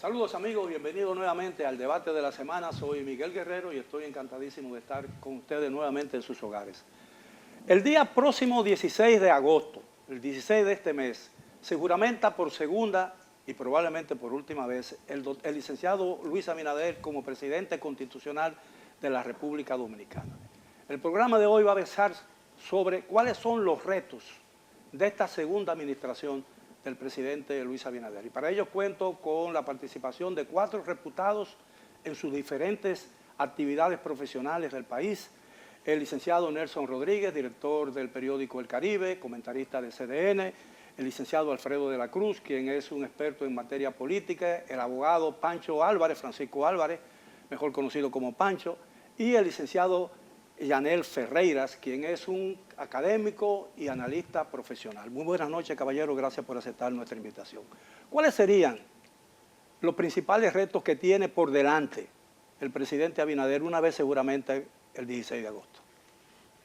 Saludos amigos, bienvenidos nuevamente al debate de la semana. Soy Miguel Guerrero y estoy encantadísimo de estar con ustedes nuevamente en sus hogares. El día próximo 16 de agosto, el 16 de este mes, se juramenta por segunda y probablemente por última vez el licenciado Luis Abinader como presidente constitucional de la República Dominicana. El programa de hoy va a versar sobre cuáles son los retos de esta segunda administración del presidente Luis Abinader. Y para ello cuento con la participación de 4 reputados en sus diferentes actividades profesionales del país. El licenciado Nelson Rodríguez, director del periódico El Caribe, comentarista de CDN. El licenciado Alfredo de la Cruz, quien es un experto en materia política. El abogado Pancho Álvarez, Francisco Álvarez, mejor conocido como Pancho. Y el licenciado Yanel Ferreiras, quien es un académico y analista profesional. Muy buenas noches, caballero, gracias por aceptar nuestra invitación. ¿Cuáles serían los principales retos que tiene por delante el presidente Abinader una vez seguramente el 16 de agosto?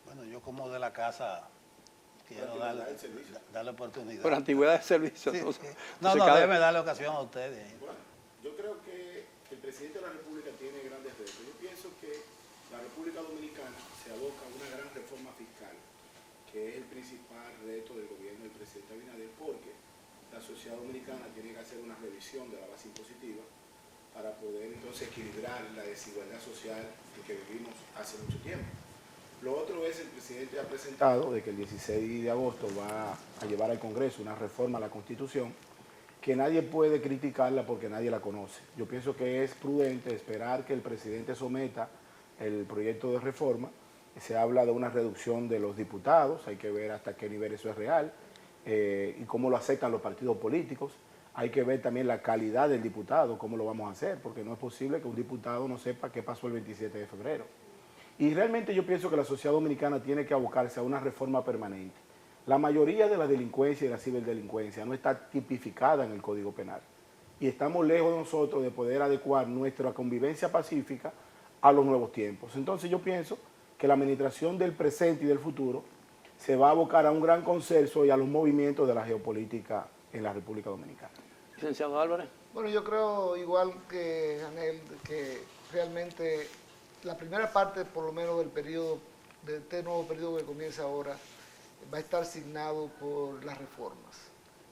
Bueno, yo como de la casa quiero darle oportunidad. Por antigüedad de servicio. Sí, Entonces, sí. Déjeme darle ocasión a ustedes. Bueno, yo creo que el presidente de la República tiene grandes retos. Yo pienso que la República Dominicana se aboca a una gran reforma fiscal, que es el principal reto del gobierno del presidente Abinader, porque la sociedad dominicana tiene que hacer una revisión de la base impositiva para poder entonces equilibrar la desigualdad social en que vivimos hace mucho tiempo. Lo otro es, el presidente ha presentado de que el 16 de agosto va a llevar al Congreso una reforma a la Constitución que nadie puede criticarla porque nadie la conoce. Yo pienso que es prudente esperar que el presidente someta el proyecto de reforma. Se habla de una reducción de los diputados, hay que ver hasta qué nivel eso es real y cómo lo aceptan los partidos políticos. Hay que ver también la calidad del diputado, cómo lo vamos a hacer, porque no es posible que un diputado no sepa qué pasó el 27 de febrero. Y realmente yo pienso que la sociedad dominicana tiene que abocarse a una reforma permanente. La mayoría de la delincuencia y la ciberdelincuencia no está tipificada en el Código Penal. Y estamos lejos de nosotros de poder adecuar nuestra convivencia pacífica a los nuevos tiempos. Entonces yo pienso que la administración del presente y del futuro se va a abocar a un gran consenso y a los movimientos de la geopolítica en la República Dominicana. Licenciado Álvarez. Bueno, yo creo igual que Janel, que realmente la primera parte, por lo menos del periodo, de este nuevo periodo que comienza ahora, va a estar signado por las reformas.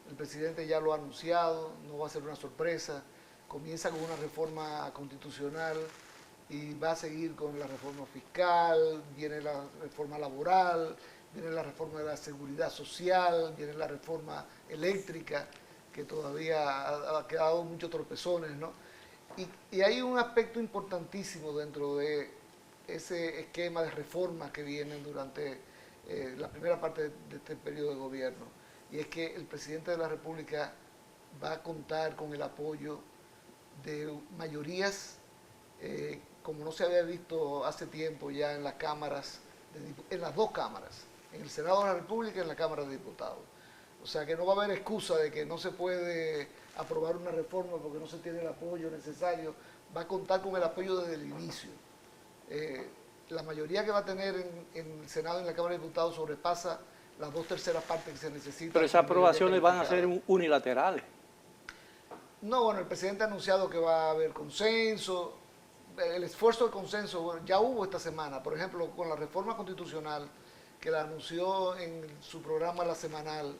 El presidente ya lo ha anunciado, no va a ser una sorpresa, comienza con una reforma constitucional y va a seguir con la reforma fiscal, viene la reforma laboral, viene la reforma de la seguridad social, viene la reforma eléctrica, que todavía ha quedado muchos tropezones, ¿no? Y hay un aspecto importantísimo dentro de ese esquema de reformas que vienen durante la primera parte de este periodo de gobierno, y es que el presidente de la República va a contar con el apoyo de mayorías como no se había visto hace tiempo ya en las cámaras, en las dos cámaras, en el Senado de la República y en la Cámara de Diputados. O sea que no va a haber excusa de que no se puede aprobar una reforma porque no se tiene el apoyo necesario. Va a contar con el apoyo desde el inicio. La mayoría que va a tener en el Senado y en la Cámara de Diputados sobrepasa las 2/3 partes que se necesitan. Pero esas aprobaciones van a ser unilaterales. No, bueno, el presidente ha anunciado que va a haber consenso. El esfuerzo de consenso, bueno, ya hubo esta semana, por ejemplo, con la reforma constitucional que la anunció en su programa La Semanal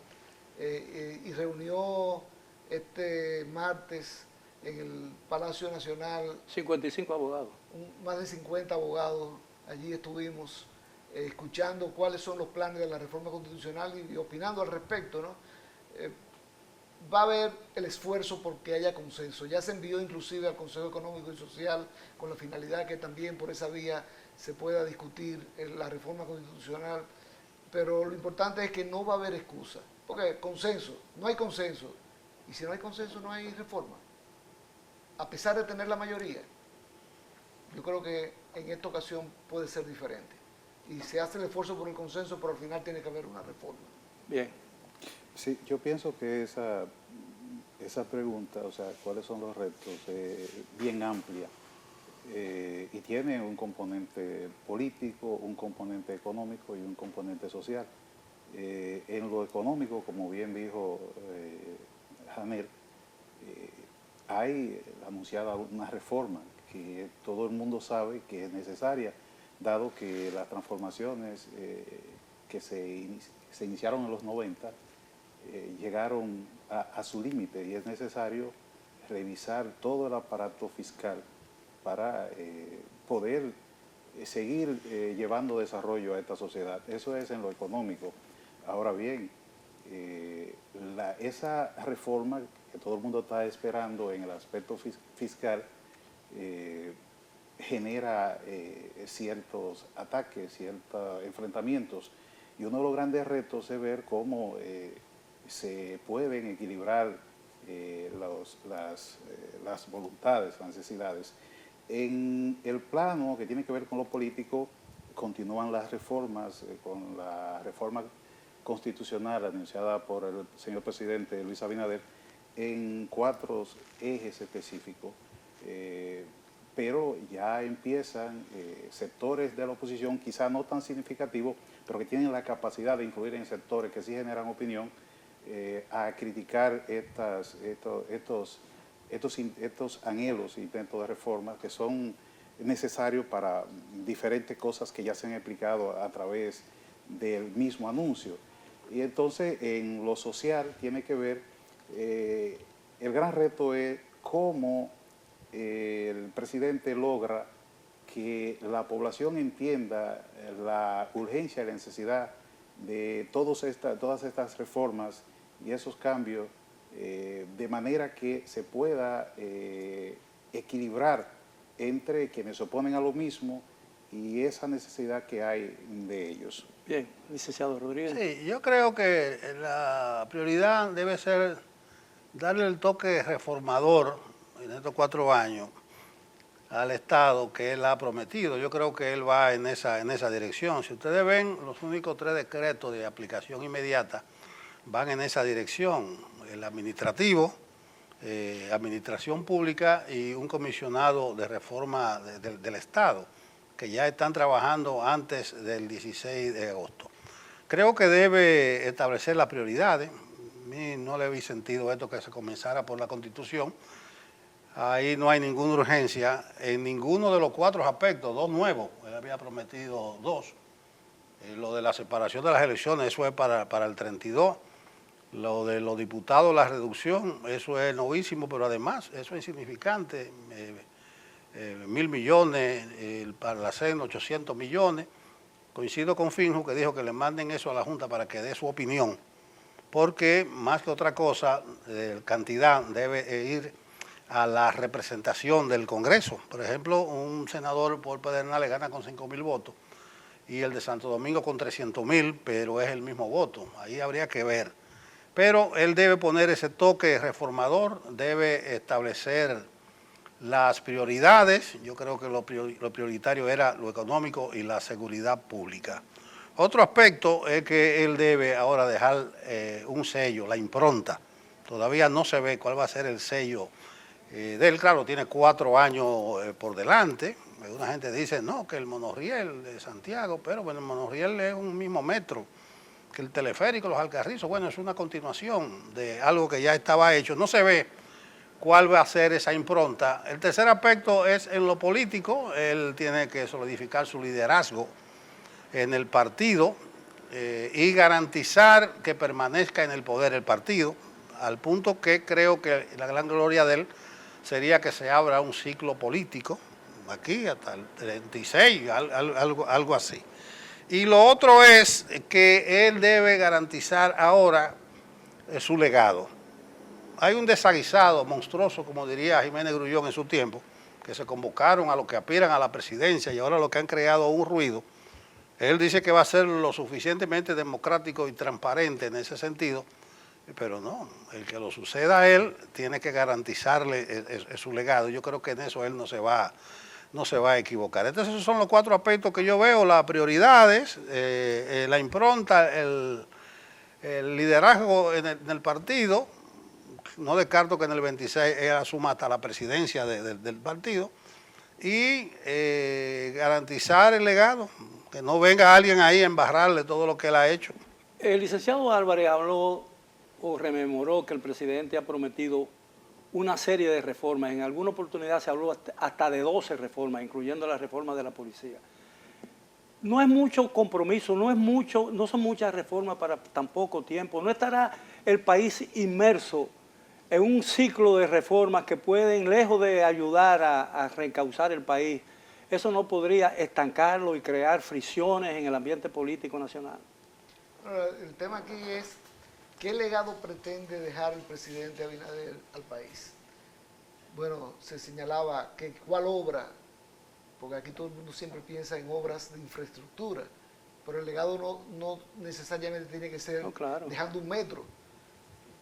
y reunió este martes en el Palacio Nacional 55 abogados. Más de 50 abogados. Allí estuvimos escuchando cuáles son los planes de la reforma constitucional y opinando al respecto, ¿no? Va a haber el esfuerzo porque haya consenso. Ya se envió inclusive al Consejo Económico y Social con la finalidad que también por esa vía se pueda discutir la reforma constitucional, pero lo importante es que no va a haber excusa, porque consenso, no hay consenso, y si no hay consenso no hay reforma, a pesar de tener la mayoría. Yo creo que en esta ocasión puede ser diferente, y se hace el esfuerzo por el consenso, pero al final tiene que haber una reforma. Bien. Sí, yo pienso que esa pregunta, o sea, cuáles son los retos, bien amplia y tiene un componente político, un componente económico y un componente social. En lo económico, como bien dijo Janel, hay anunciada una reforma que todo el mundo sabe que es necesaria, dado que las transformaciones que se iniciaron en los 90 llegaron a su límite y es necesario revisar todo el aparato fiscal para poder seguir llevando desarrollo a esta sociedad. Eso es en lo económico. Ahora bien, esa reforma que todo el mundo está esperando en el aspecto fiscal genera ciertos ataques, ciertos enfrentamientos, y uno de los grandes retos es ver cómo se pueden equilibrar las voluntades, las necesidades. En el plano que tiene que ver con lo político, continúan las reformas, con la reforma constitucional anunciada por el señor presidente Luis Abinader, en 4 ejes específicos, pero ya empiezan sectores de la oposición, quizá no tan significativos, pero que tienen la capacidad de influir en sectores que sí generan opinión, a criticar estos anhelos e intentos de reforma que son necesarios para diferentes cosas que ya se han explicado a través del mismo anuncio. Y entonces en lo social tiene que ver, el gran reto es cómo el presidente logra que la población entienda la urgencia y la necesidad de todas estas reformas y esos cambios, de manera que se pueda equilibrar entre quienes se oponen a lo mismo y esa necesidad que hay de ellos. Bien, licenciado Rodríguez. Sí, yo creo que la prioridad debe ser darle el toque reformador en estos 4 años al Estado que él ha prometido. Yo creo que él va en esa dirección. Si ustedes ven, los únicos 3 decretos de aplicación inmediata van en esa dirección. El administrativo, administración pública y un comisionado de reforma del Estado, que ya están trabajando antes del 16 de agosto. Creo que debe establecer las prioridades. A mí no le vi sentido esto que se comenzara por la Constitución. Ahí no hay ninguna urgencia en ninguno de los 4 aspectos, 2 nuevos. Él había prometido 2. Lo de la separación de las elecciones, eso es para el 32. Lo de los diputados, la reducción, eso es novísimo, pero además eso es insignificante. 1.000 millones, para la CEN 800 millones. Coincido con Finju, que dijo que le manden eso a la Junta para que dé su opinión, porque más que otra cosa, cantidad debe ir a la representación del Congreso. Por ejemplo, un senador por Pedernales gana con 5.000 votos y el de Santo Domingo con 300.000, pero es el mismo voto. Ahí habría que ver. Pero él debe poner ese toque reformador, debe establecer las prioridades. Yo creo que lo prioritario era lo económico y la seguridad pública. Otro aspecto es que él debe ahora dejar un sello, la impronta. Todavía no se ve cuál va a ser el sello de él. Claro, tiene 4 años por delante. Alguna gente dice, no, que el monorriel de Santiago, pero bueno, el monorriel es un mismo metro que el teleférico, los Alcarrizos. Bueno, es una continuación de algo que ya estaba hecho. No se ve cuál va a ser esa impronta. El tercer aspecto es en lo político. Él tiene que solidificar su liderazgo en el partido y garantizar que permanezca en el poder el partido, al punto que creo que la gran gloria de él sería que se abra un ciclo político, aquí hasta el 36, algo así. Y lo otro es que él debe garantizar ahora su legado. Hay un desaguisado monstruoso, como diría Jiménez Grullón en su tiempo, que se convocaron a los que aspiran a la presidencia y ahora los que han creado un ruido. Él dice que va a ser lo suficientemente democrático y transparente en ese sentido, pero no, el que lo suceda a él tiene que garantizarle su legado. Yo creo que en eso él no se va a equivocar. Entonces esos son los 4 aspectos que yo veo: las prioridades, la impronta, el liderazgo en el partido. No descarto que en el 26 él asuma hasta la presidencia del partido, y garantizar el legado, que no venga alguien ahí a embarrarle todo lo que él ha hecho. El licenciado Álvarez habló o rememoró que el presidente ha prometido una serie de reformas. En alguna oportunidad se habló hasta de 12 reformas, incluyendo la reforma de la policía. No es mucho compromiso, no son muchas reformas para tan poco tiempo. No estará el país inmerso en un ciclo de reformas que pueden, lejos de ayudar a reencauzar el país, eso no podría estancarlo y crear fricciones en el ambiente político nacional. El tema aquí es, ¿qué legado pretende dejar el presidente Abinader al país? Bueno, se señalaba que cuál obra, porque aquí todo el mundo siempre piensa en obras de infraestructura, pero el legado no necesariamente tiene que ser dejando un metro,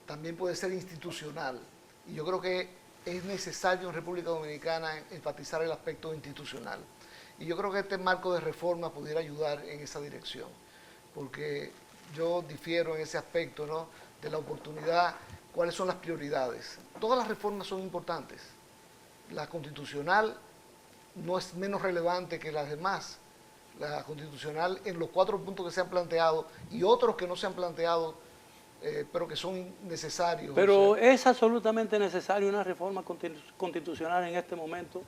también puede ser institucional. Y yo creo que es necesario en República Dominicana enfatizar el aspecto institucional. Y yo creo que este marco de reforma pudiera ayudar en esa dirección, porque yo difiero en ese aspecto, ¿no?, de la oportunidad, cuáles son las prioridades. Todas las reformas son importantes. La constitucional no es menos relevante que las demás. La constitucional, en los 4 puntos que se han planteado y otros que no se han planteado, pero que son necesarios. Pero o sea, ¿es absolutamente necesaria una reforma constitucional en este momento?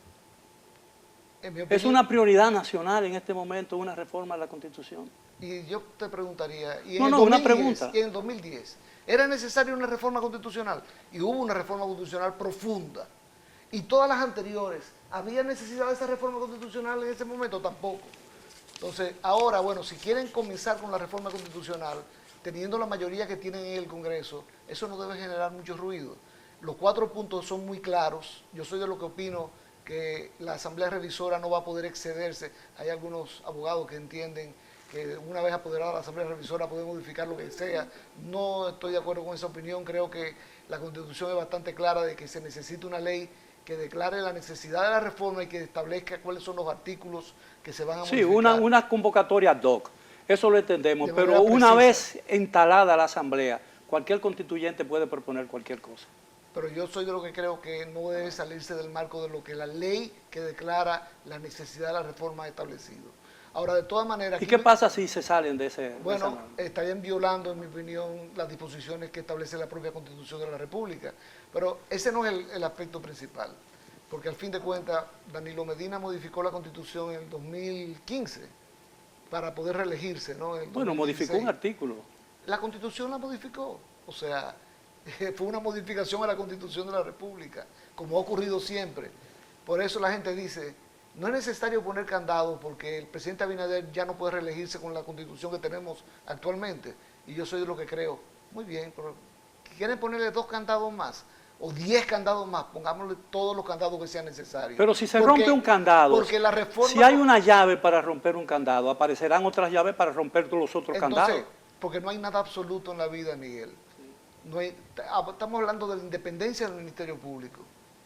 En mi opinión, es una prioridad nacional en este momento una reforma a la Constitución. Y yo te preguntaría, y una pregunta. Y en el 2010, ¿era necesaria una reforma constitucional? Y hubo una reforma constitucional profunda. Y todas las anteriores, ¿había necesidad de esa reforma constitucional en ese momento? Tampoco. Entonces, ahora, bueno, si quieren comenzar con la reforma constitucional, teniendo la mayoría que tienen en el Congreso, eso no debe generar mucho ruido. Los 4 puntos son muy claros. Yo soy de lo que opino que la Asamblea Revisora no va a poder excederse. Hay algunos abogados que entienden que una vez apoderada la Asamblea Revisora puede modificar lo que sea. No estoy de acuerdo con esa opinión. Creo que la Constitución es bastante clara de que se necesita una ley que declare la necesidad de la reforma y que establezca cuáles son los artículos que se van a modificar. Sí, una convocatoria ad hoc. Eso lo entendemos, pero una vez instalada la Asamblea, cualquier constituyente puede proponer cualquier cosa. Pero yo soy de lo que creo que no debe salirse del marco de lo que la ley que declara la necesidad de la reforma ha establecido. Ahora, de todas maneras... ¿Y qué pasa si se salen de ese...? Bueno, estarían violando, en mi opinión, las disposiciones que establece la propia Constitución de la República. Pero ese no es el aspecto principal, porque al fin de cuentas, Danilo Medina modificó la Constitución en el 2015 para poder reelegirse, ¿no? Bueno, modificó un artículo. La Constitución la modificó, o sea, fue una modificación a la Constitución de la República, como ha ocurrido siempre. Por eso la gente dice, no es necesario poner candados porque el presidente Abinader ya no puede reelegirse con la Constitución que tenemos actualmente. Y yo soy de lo que creo, muy bien, pero ¿quieren ponerle 2 candados más? O 10 candados más, pongámosle todos los candados que sean necesarios. Pero si se rompe un candado, porque la reforma, si hay una llave para romper un candado, aparecerán otras llaves para romper todos los otros candados. Porque no hay nada absoluto en la vida, Miguel. No hay, estamos hablando de la independencia del Ministerio Público,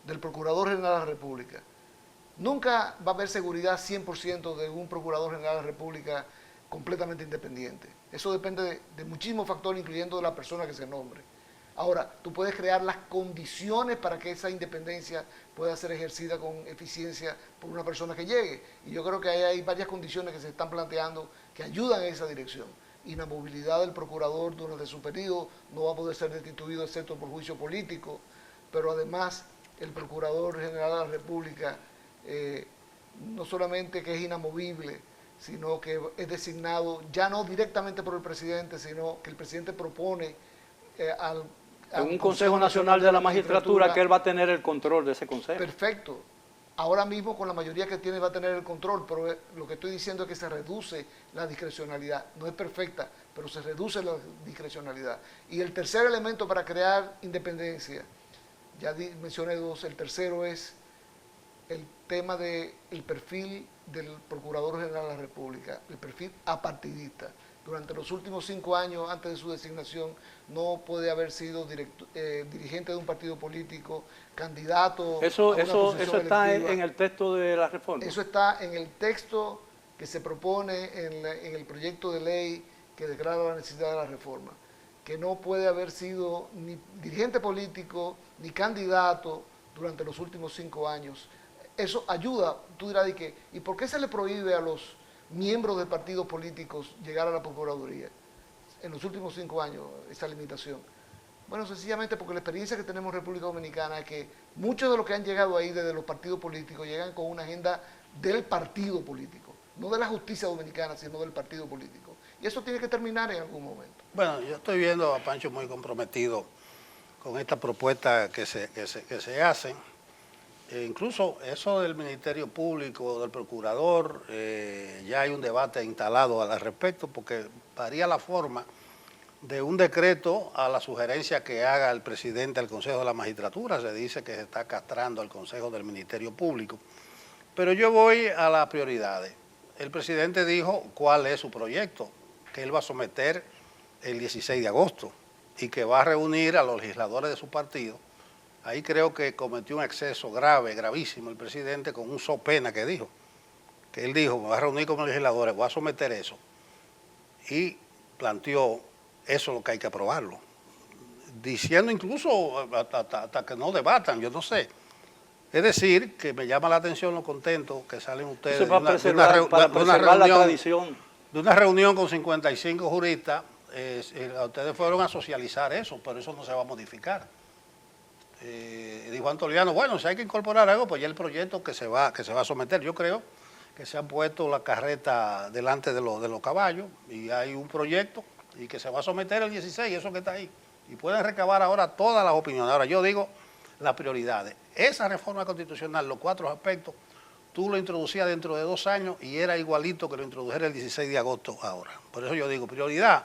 del Procurador General de la República. Nunca va a haber seguridad 100% de un Procurador General de la República completamente independiente. Eso depende de muchísimos factores, incluyendo de la persona que se nombre. Ahora, tú puedes crear las condiciones para que esa independencia pueda ser ejercida con eficiencia por una persona que llegue. Y yo creo que hay varias condiciones que se están planteando que ayudan en esa dirección. Inamovilidad del procurador durante su periodo, no va a poder ser destituido excepto por juicio político, pero además el Procurador General de la República no solamente que es inamovible, sino que es designado ya no directamente por el presidente, sino que el presidente propone en un Consejo Nacional de la Magistratura que él va a tener el control de ese consejo. Perfecto. Ahora mismo con la mayoría que tiene va a tener el control, pero lo que estoy diciendo es que se reduce la discrecionalidad. No es perfecta, pero se reduce la discrecionalidad. Y el tercer elemento para crear independencia, ya mencioné 2, el tercero es el tema del perfil del Procurador General de la República, el perfil apartidista. Durante los últimos 5 años, antes de su designación, no puede haber sido dirigente de un partido político, candidato eso a una posición está electiva. En el texto de la reforma. Eso está en el texto que se propone en el proyecto de ley que declara la necesidad de la reforma, que no puede haber sido ni dirigente político ni candidato durante los últimos 5 años. Eso ayuda, tú dirás, ¿y por qué se le prohíbe a los miembros de partidos políticos llegar a la Procuraduría en los últimos 5 años, esa limitación? Bueno, sencillamente porque la experiencia que tenemos en República Dominicana es que muchos de los que han llegado ahí desde los partidos políticos llegan con una agenda del partido político, no de la justicia dominicana, sino del partido político. Y eso tiene que terminar en algún momento. Bueno, yo estoy viendo a Pancho muy comprometido con esta propuesta que se hacen. Incluso eso del Ministerio Público, del Procurador, ya hay un debate instalado al respecto, porque varía la forma de un decreto a la sugerencia que haga el presidente del Consejo de la Magistratura. Se dice que se está castrando al Consejo del Ministerio Público. Pero yo voy a las prioridades. El presidente dijo cuál es su proyecto, que él va a someter el 16 de agosto y que va a reunir a los legisladores de su partido. Ahí creo que cometió un exceso grave, gravísimo el presidente con un so pena que dijo. Que él dijo, me voy a reunir con los legisladores, voy a someter eso. Y planteó, eso es lo que hay que aprobarlo. Diciendo incluso hasta que no debatan, yo no sé. Es decir, que me llama la atención lo contentos que salen ustedes Eso para preservar la tradición. De una reunión con 55 juristas. Ustedes fueron a socializar eso, pero eso no se va a modificar. Dijo Antoliano, bueno, si hay que incorporar algo, pues ya el proyecto que se va a someter. Yo creo que se han puesto la carreta delante de los caballos y hay un proyecto y que se va a someter el 16, eso que está ahí. Y pueden recabar ahora todas las opiniones. Ahora yo digo las prioridades. Esa reforma constitucional, los 4 aspectos, tú lo introducías dentro de 2 años y era igualito que lo introdujera el 16 de agosto ahora. Por eso yo digo, prioridad,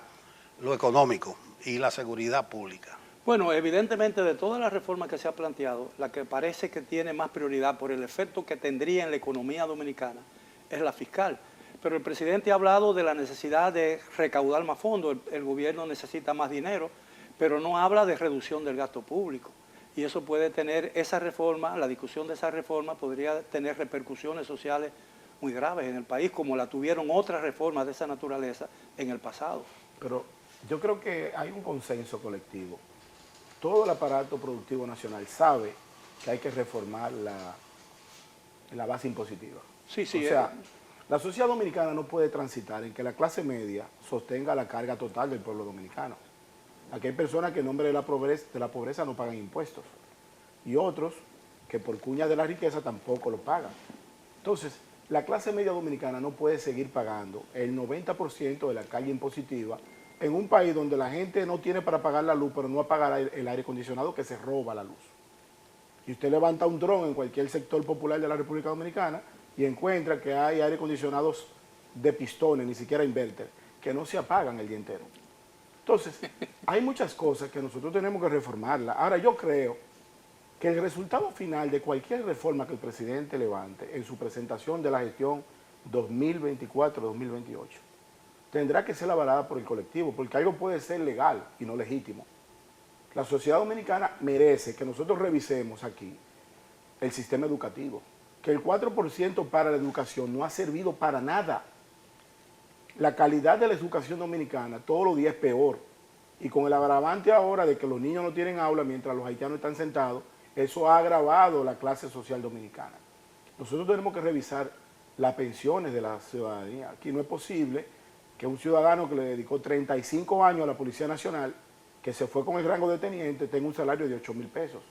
lo económico y la seguridad pública. Bueno, evidentemente de todas las reformas que se ha planteado, la que parece que tiene más prioridad por el efecto que tendría en la economía dominicana es la fiscal. Pero el presidente ha hablado de la necesidad de recaudar más fondos, el gobierno necesita más dinero, pero no habla de reducción del gasto público. Y eso puede tener, esa reforma, la discusión de esa reforma podría tener repercusiones sociales muy graves en el país, como la tuvieron otras reformas de esa naturaleza en el pasado. Pero yo creo que hay un consenso colectivo. Todo el aparato productivo nacional sabe que hay que reformar la base impositiva. Sí, sí. O sea, la sociedad dominicana no puede transitar en que la clase media sostenga la carga total del pueblo dominicano. Aquí hay personas que en nombre de la pobreza no pagan impuestos y otros que por cuña de la riqueza tampoco lo pagan. Entonces, la clase media dominicana no puede seguir pagando el 90% de la carga impositiva en un país donde la gente no tiene para pagar la luz, pero no apaga el aire acondicionado, que se roba la luz. Y usted levanta un dron en cualquier sector popular de la República Dominicana y encuentra que hay aire acondicionados de pistones, ni siquiera inverter, que no se apagan el día entero. Entonces, hay muchas cosas que nosotros tenemos que reformarlas. Ahora, yo creo que el resultado final de cualquier reforma que el presidente levante en su presentación de la gestión 2024-2028 tendrá que ser avalada por el colectivo, porque algo puede ser legal y no legítimo. La sociedad dominicana merece que nosotros revisemos aquí el sistema educativo, que el 4% para la educación no ha servido para nada. La calidad de la educación dominicana todos los días es peor. Y con el agravante ahora de que los niños no tienen aula mientras los haitianos están sentados, eso ha agravado la clase social dominicana. Nosotros tenemos que revisar las pensiones de la ciudadanía. Aquí no es posible que un ciudadano que le dedicó 35 años a la Policía Nacional, que se fue con el rango de teniente, tenga un salario de 8,000 pesos.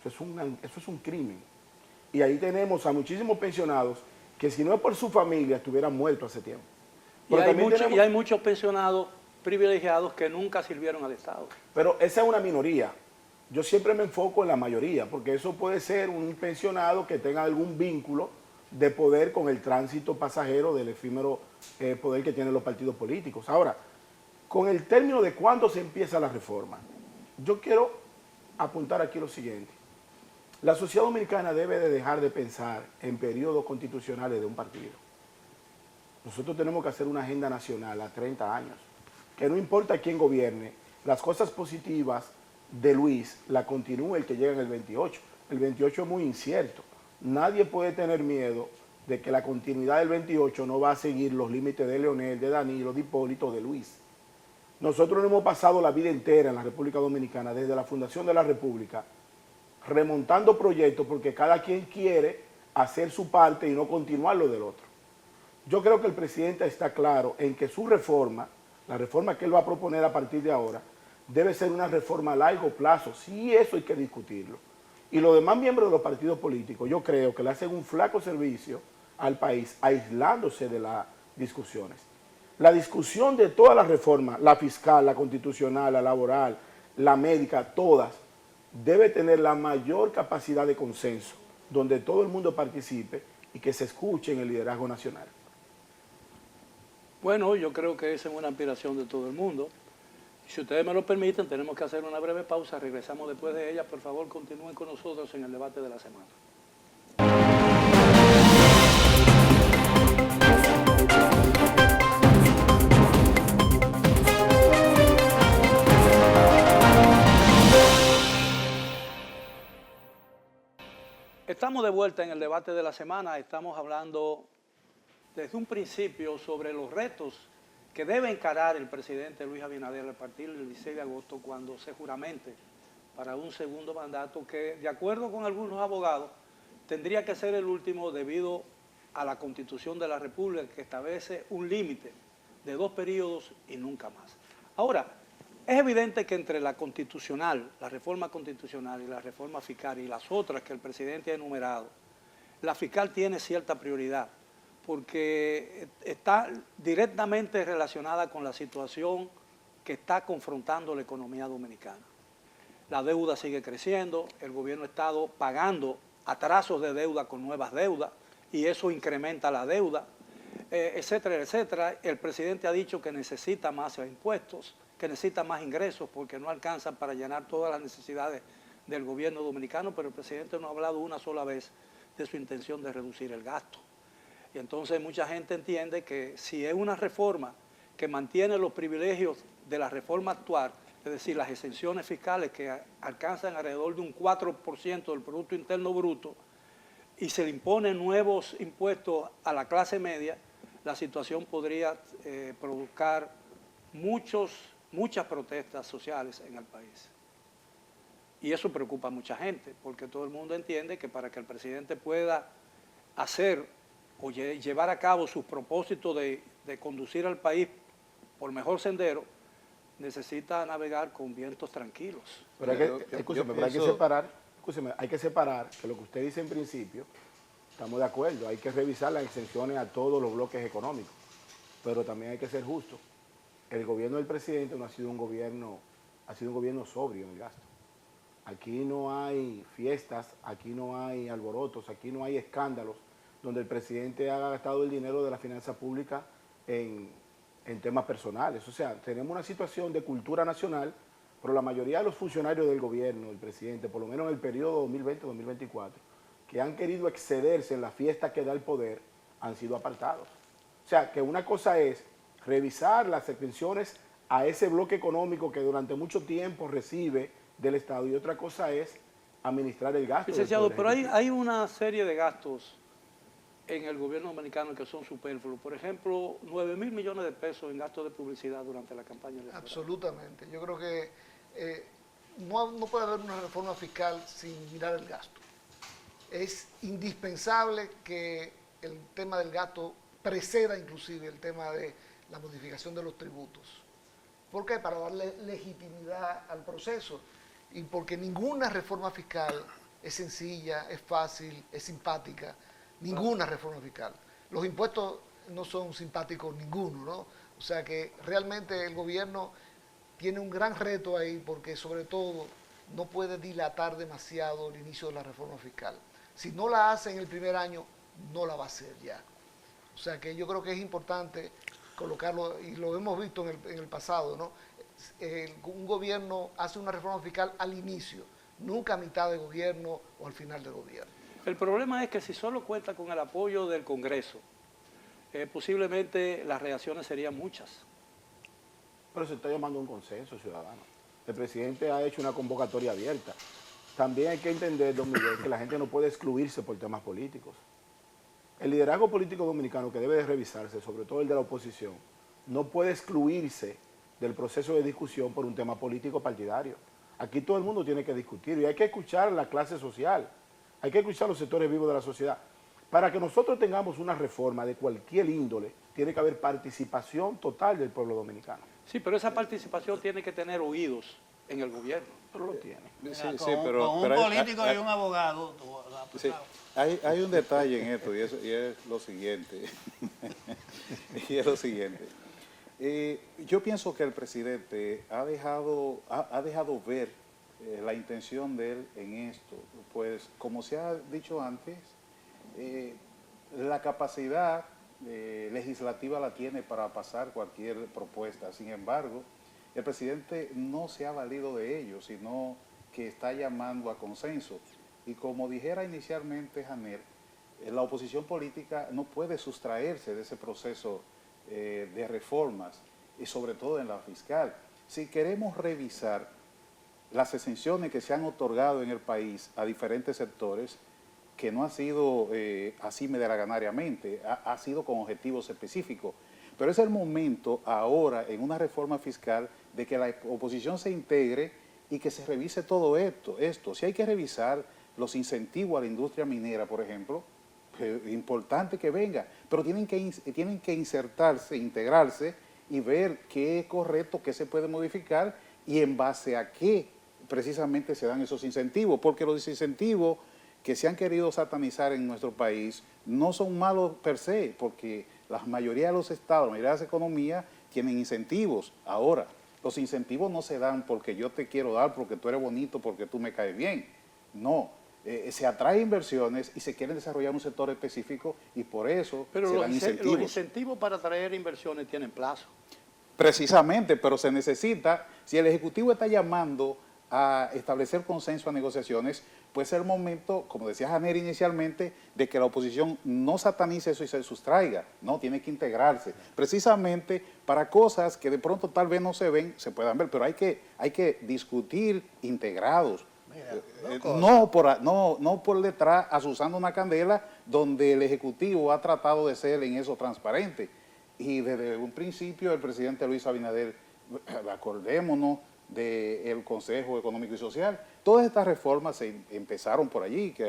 Eso es un crimen. Y ahí tenemos a muchísimos pensionados que si no es por su familia estuvieran muertos hace tiempo. Y hay muchos pensionados privilegiados que nunca sirvieron al Estado. Pero esa es una minoría. Yo siempre me enfoco en la mayoría, porque eso puede ser un pensionado que tenga algún vínculo de poder con el tránsito pasajero del efímero poder que tienen los partidos políticos. Ahora, con el término de cuándo se empieza la reforma, yo quiero apuntar aquí lo siguiente. La sociedad dominicana debe de dejar de pensar en periodos constitucionales de un partido. Nosotros tenemos que hacer una agenda nacional a 30 años, que no importa quién gobierne, las cosas positivas de Luis la continúe el que llega en el 28. El 28 es muy incierto. Nadie puede tener miedo de que la continuidad del 28 no va a seguir los límites de Leonel, de Danilo, de Hipólito, de Luis. Nosotros hemos pasado la vida entera en la República Dominicana, desde la fundación de la República, remontando proyectos porque cada quien quiere hacer su parte y no continuar lo del otro. Yo creo que el presidente está claro en que su reforma, la reforma que él va a proponer a partir de ahora, debe ser una reforma a largo plazo. Sí, eso hay que discutirlo. Y los demás miembros de los partidos políticos, yo creo que le hacen un flaco servicio al país aislándose de las discusiones. La discusión de todas las reformas, la fiscal, la constitucional, la laboral, la médica, todas, debe tener la mayor capacidad de consenso, donde todo el mundo participe y que se escuche en el liderazgo nacional. Bueno, yo creo que esa es una aspiración de todo el mundo. Si ustedes me lo permiten, tenemos que hacer una breve pausa. Regresamos después de ella. Por favor, continúen con nosotros en el debate de la semana. Estamos de vuelta en el debate de la semana. Estamos hablando desde un principio sobre los retos que debe encarar el presidente Luis Abinader a partir del 16 de agosto cuando se juramente para un segundo mandato que, de acuerdo con algunos abogados, tendría que ser el último debido a la Constitución de la República que establece un límite de 2 periodos y nunca más. Ahora, es evidente que entre la constitucional, la reforma constitucional y la reforma fiscal y las otras que el presidente ha enumerado, la fiscal tiene cierta prioridad porque está directamente relacionada con la situación que está confrontando la economía dominicana. La deuda sigue creciendo, el gobierno ha estado pagando atrasos de deuda con nuevas deudas y eso incrementa la deuda, etcétera, etcétera. El presidente ha dicho que necesita más impuestos, que necesita más ingresos porque no alcanzan para llenar todas las necesidades del gobierno dominicano, pero el presidente no ha hablado una sola vez de su intención de reducir el gasto. Y entonces mucha gente entiende que si es una reforma que mantiene los privilegios de la reforma actual, es decir, las exenciones fiscales que alcanzan alrededor de un 4% del Producto Interno Bruto, y se le imponen nuevos impuestos a la clase media, la situación podría provocar muchas protestas sociales en el país. Y eso preocupa a mucha gente, porque todo el mundo entiende que para que el presidente pueda hacer o llevar a cabo sus propósitos de conducir al país por mejor sendero, necesita navegar con vientos tranquilos. Pero hay que separar que lo que usted dice en principio, estamos de acuerdo, hay que revisar las exenciones a todos los bloques económicos, pero también hay que ser justo. El gobierno del presidente no ha sido un gobierno, ha sido un gobierno sobrio en el gasto. Aquí no hay fiestas, aquí no hay alborotos, aquí no hay escándalos donde el presidente ha gastado el dinero de la finanza pública en temas personales. O sea, tenemos una situación de cultura nacional, pero la mayoría de los funcionarios del gobierno, el presidente, por lo menos en el periodo 2020-2024, que han querido excederse en la fiesta que da el poder, han sido apartados. O sea, que una cosa es revisar las exenciones a ese bloque económico que durante mucho tiempo recibe del Estado y otra cosa es administrar el gasto. Licenciado, pero hay una serie de gastos en el gobierno dominicano que son superfluos. Por ejemplo, 9.000 millones de pesos en gastos de publicidad durante la campaña electoral. Absolutamente. Yo creo que no puede haber una reforma fiscal sin mirar el gasto. Es indispensable que el tema del gasto preceda inclusive el tema de la modificación de los tributos. ¿Por qué? Para darle legitimidad al proceso y porque ninguna reforma fiscal es sencilla, es fácil, es simpática. Ninguna reforma fiscal. Los impuestos no son simpáticos ninguno, ¿no? O sea que realmente el gobierno tiene un gran reto ahí porque sobre todo no puede dilatar demasiado el inicio de la reforma fiscal. Si no la hace en el primer año, no la va a hacer ya. O sea que yo creo que es importante colocarlo, y lo hemos visto en el pasado, ¿no? Un gobierno hace una reforma fiscal al inicio, nunca a mitad de gobierno o al final del gobierno. El problema es que si solo cuenta con el apoyo del Congreso, posiblemente las reacciones serían muchas. Pero se está llamando un consenso ciudadano. El presidente ha hecho una convocatoria abierta. También hay que entender, don Miguel, que la gente no puede excluirse por temas políticos. El liderazgo político dominicano que debe de revisarse, sobre todo el de la oposición, no puede excluirse del proceso de discusión por un tema político partidario. Aquí todo el mundo tiene que discutir y hay que escuchar a la clase social. Hay que escuchar a los sectores vivos de la sociedad. Para que nosotros tengamos una reforma de cualquier índole, tiene que haber participación total del pueblo dominicano. Sí, pero esa participación tiene que tener oídos en el gobierno. Pero lo tiene. Sí, Mira, sí, con un pero político y un abogado. sí, hay un detalle en esto y es lo siguiente. Y es lo siguiente. Yo pienso que el presidente ha dejado ver la intención de él en esto. Pues, como se ha dicho antes, la capacidad legislativa la tiene para pasar cualquier propuesta. Sin embargo, el presidente no se ha valido de ello, sino que está llamando a consenso. Y como dijera inicialmente Janer, la oposición política no puede sustraerse de ese proceso de reformas, y sobre todo en la fiscal. Si queremos revisar las exenciones que se han otorgado en el país a diferentes sectores, que no ha sido así medalaganariamente, ha sido con objetivos específicos. Pero es el momento ahora, en una reforma fiscal, de que la oposición se integre y que se revise todo esto. Si hay que revisar los incentivos a la industria minera, por ejemplo, importante que venga, pero tienen que insertarse, integrarse y ver qué es correcto, qué se puede modificar y en base a qué precisamente se dan esos incentivos, porque los incentivos que se han querido satanizar en nuestro país no son malos per se, porque la mayoría de los estados, la mayoría de las economías tienen incentivos. Ahora, los incentivos no se dan porque yo te quiero dar, porque tú eres bonito, porque tú me caes bien. No, se atrae inversiones y se quiere desarrollar un sector específico y por eso Pero se los dan incentivos. los incentivos para atraer inversiones tienen plazo. Precisamente, pero se necesita, si el Ejecutivo está llamando a establecer consenso a negociaciones, pues es el momento, como decía Janer inicialmente, de que la oposición no satanice eso y se sustraiga, no, tiene que integrarse, precisamente para cosas que de pronto tal vez no se ven, se puedan ver, pero hay que discutir integrados. Mira, No por detrás asusando una candela donde el Ejecutivo ha tratado de ser en eso transparente. Y desde un principio el presidente Luis Abinader, acordémonos del Consejo Económico y Social, todas estas reformas se empezaron por allí, que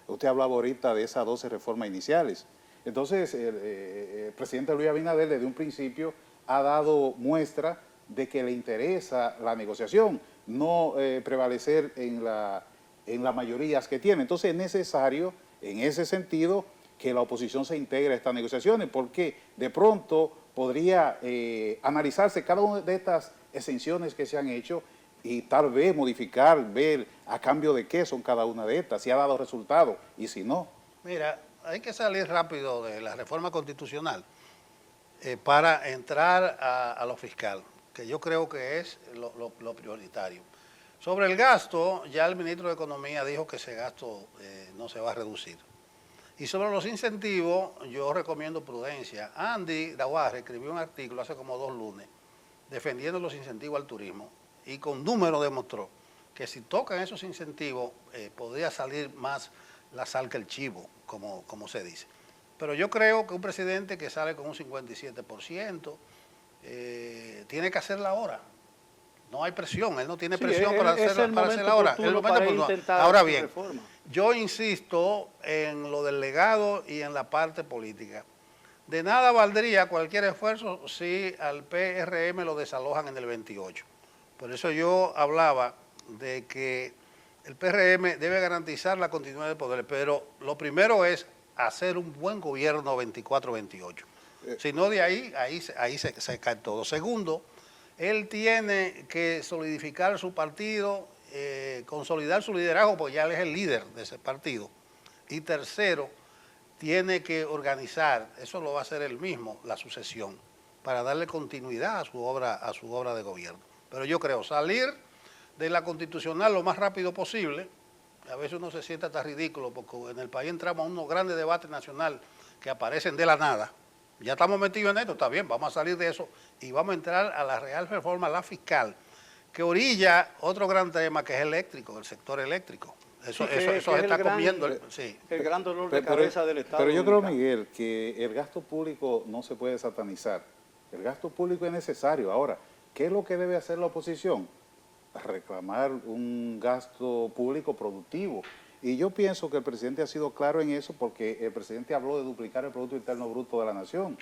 usted hablaba ahorita de esas 12 reformas iniciales. Entonces el presidente Luis Abinader desde un principio ha dado muestra de que le interesa la negociación, no prevalecer en las mayorías que tiene. Entonces es necesario, en ese sentido, que la oposición se integre a estas negociaciones, porque de pronto podría analizarse cada una de estas exenciones que se han hecho y tal vez modificar, ver a cambio de qué son cada una de estas, si ha dado resultado y si no. Mira, hay que salir rápido de la reforma constitucional para entrar a lo fiscal, que yo creo que es lo prioritario. Sobre el gasto, ya el ministro de Economía dijo que ese gasto no se va a reducir. Y sobre los incentivos, yo recomiendo prudencia. Andy Daguarre escribió un artículo hace como 2 lunes defendiendo los incentivos al turismo y con números demostró que si tocan esos incentivos podría salir más la sal que el chivo, como se dice. Pero yo creo que un presidente que sale con un 57% tiene que hacerla ahora. No hay presión, él no tiene presión para hacerla ahora. Ahora bien, yo insisto en lo del legado y en la parte política. De nada valdría cualquier esfuerzo si al PRM lo desalojan en el 28. Por eso yo hablaba de que el PRM debe garantizar la continuidad del poder, pero lo primero es hacer un buen gobierno 24-28. Si no, de ahí se cae todo. Segundo, él tiene que solidificar su partido, consolidar su liderazgo, porque ya él es el líder de ese partido. Y tercero, tiene que organizar, eso lo va a hacer él mismo, la sucesión, para darle continuidad a su obra de gobierno. Pero yo creo salir de la constitucional lo más rápido posible. A veces uno se siente hasta ridículo, porque en el país entramos a unos grandes debates nacionales que aparecen de la nada. Ya estamos metidos en esto, está bien, vamos a salir de eso y vamos a entrar a la real reforma, la fiscal, que orilla otro gran tema que es eléctrico, el sector eléctrico. Eso se está comiendo. El gran dolor de cabeza del Estado. Pero yo creo, Miguel, que el gasto público no se puede satanizar. El gasto público es necesario. Ahora, ¿qué es lo que debe hacer la oposición? Reclamar un gasto público productivo. Y yo pienso que el presidente ha sido claro en eso, porque el presidente habló de duplicar el Producto Interno Bruto de la Nación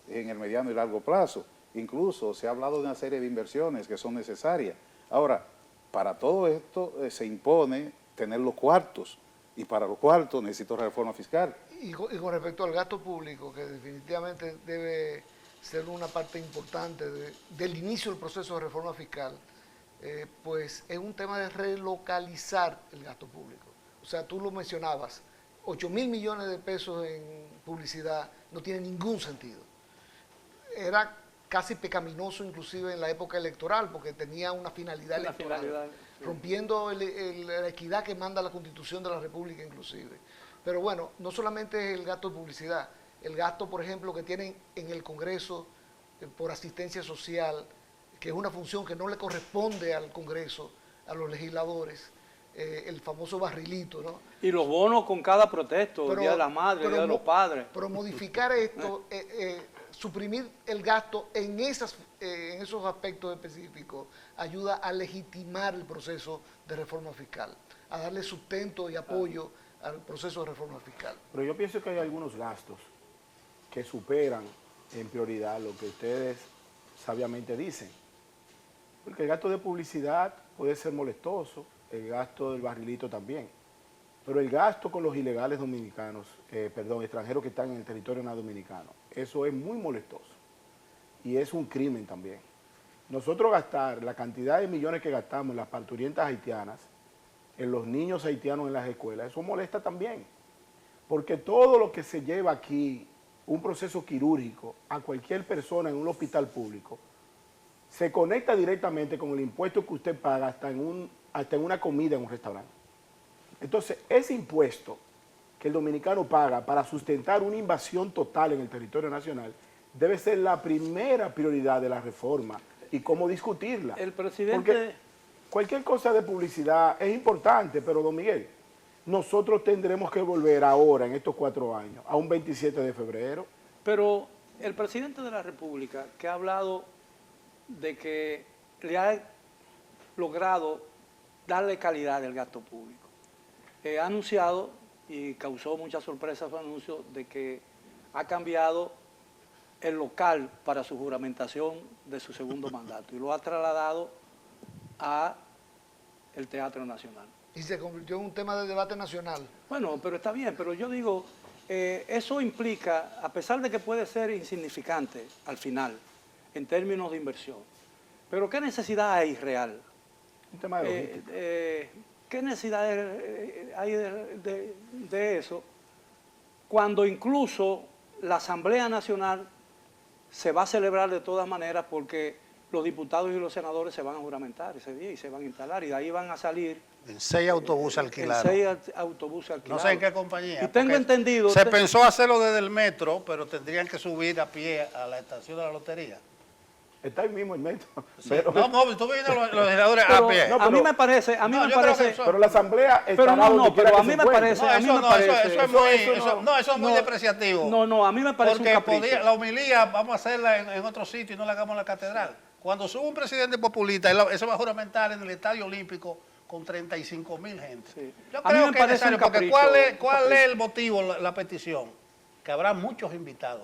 en el mediano y largo plazo. Incluso se ha hablado de una serie de inversiones que son necesarias. Ahora, para todo esto se impone tener los cuartos, y para los cuartos necesito reforma fiscal. Y con respecto al gasto público, que definitivamente debe ser una parte importante del inicio del proceso de reforma fiscal, pues es un tema de relocalizar el gasto público. O sea, tú lo mencionabas, 8.000 millones de pesos en publicidad no tiene ningún sentido. Era casi pecaminoso inclusive en la época electoral, porque tenía una finalidad electoral, rompiendo la equidad que manda la Constitución de la República inclusive. Pero bueno, no solamente es el gasto de publicidad, el gasto, por ejemplo, que tienen en el Congreso por asistencia social, que es una función que no le corresponde al Congreso, a los legisladores, el famoso barrilito, ¿no? Y los bonos con cada protesto, el Día de la Madre, el Día de los Padres. Pero modificar esto, suprimir el gasto en esos aspectos específicos, ayuda a legitimar el proceso de reforma fiscal, a darle sustento y apoyo al proceso de reforma fiscal. Pero yo pienso que hay algunos gastos que superan en prioridad lo que ustedes sabiamente dicen. Porque el gasto de publicidad puede ser molestoso, el gasto del barrilito también. Pero el gasto con los ilegales dominicanos, extranjeros que están en el territorio no dominicano, eso es muy molestoso. Y es un crimen también. Nosotros gastar la cantidad de millones que gastamos en las parturientas haitianas, en los niños haitianos en las escuelas, eso molesta también. Porque todo lo que se lleva aquí, un proceso quirúrgico, a cualquier persona en un hospital público, se conecta directamente con el impuesto que usted paga hasta en una comida en un restaurante. Entonces, ese impuesto que el dominicano paga para sustentar una invasión total en el territorio nacional debe ser la primera prioridad de la reforma y cómo discutirla. El presidente... Porque cualquier cosa de publicidad es importante, pero don Miguel, nosotros tendremos que volver ahora, en estos 4 años, a un 27 de febrero. Pero el presidente de la República, que ha hablado de que le ha logrado darle calidad al gasto público, ha anunciado, y causó mucha sorpresa su anuncio, de que ha cambiado el local para su juramentación de su segundo mandato y lo ha trasladado a el Teatro Nacional. Y se convirtió en un tema de debate nacional. Bueno, pero está bien, pero yo digo, eso implica, a pesar de que puede ser insignificante al final, en términos de inversión, pero ¿qué necesidad hay real? Un tema de logística. ¿Qué necesidad hay de eso cuando incluso la Asamblea Nacional se va a celebrar de todas maneras porque los diputados y los senadores se van a juramentar ese día y se van a instalar y de ahí van a salir En 6 autobuses alquilados. En 6 autobuses alquilados. No sé en qué compañía. Y tengo porque entendido... Se pensó hacerlo desde el metro, pero tendrían que subir a pie a la estación de la lotería. Está ahí mismo el metro. Sí. Pero, No, tú vienes los legisladores pero a pie. no, a mí me parece... A mí No, me yo creo parece que eso- pero la asamblea Pero estará no, donde no, quiera pero que a mí se me encuentre. parece... No, a mí eso me no, parece- eso es muy, eso es muy depreciativo. No, a mí me parece Porque un capricho. la homilía vamos a hacerla en otro sitio y no la hagamos en la catedral. Cuando sube un presidente populista, eso va a juramentar en el Estadio Olímpico con 35.000 gente. Sí. Yo A mí creo me que es parece un necesario, porque capricho, ¿cuál es el motivo, la petición? Que habrá muchos invitados.